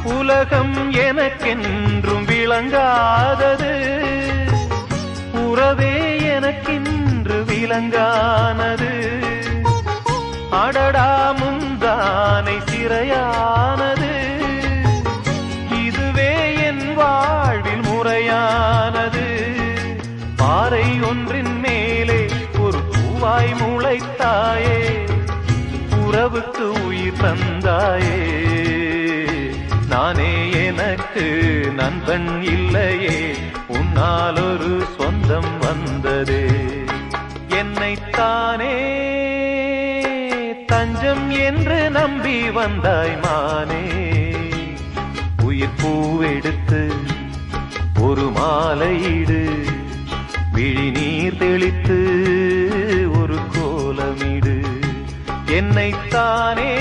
உலகம் எனக்கென்றும் விளங்காதது, உறவே எனக்கென்று விளங்கானது. அடடா முந்தானை சிறையானது, இதுவே என் வாழ்வில் முறையானது. பாறை ஒன்றின் மேலே ஒரு பூவாய் முளைத்தாயே, உறவுக்கு உயிர் தந்தாயே. நானே எனக்கு நண்பன் இல்லையே, உன்னால் ஒரு சொந்தம் வந்ததே. என்னைத்தானே தஞ்சம் என்று நம்பி வந்தாய் மானே. உயிர் பூவெடுத்து ஒரு மாலையிடு, விழி நீர் தெளித்து ஒரு கோலமிடு. என்னைத்தானே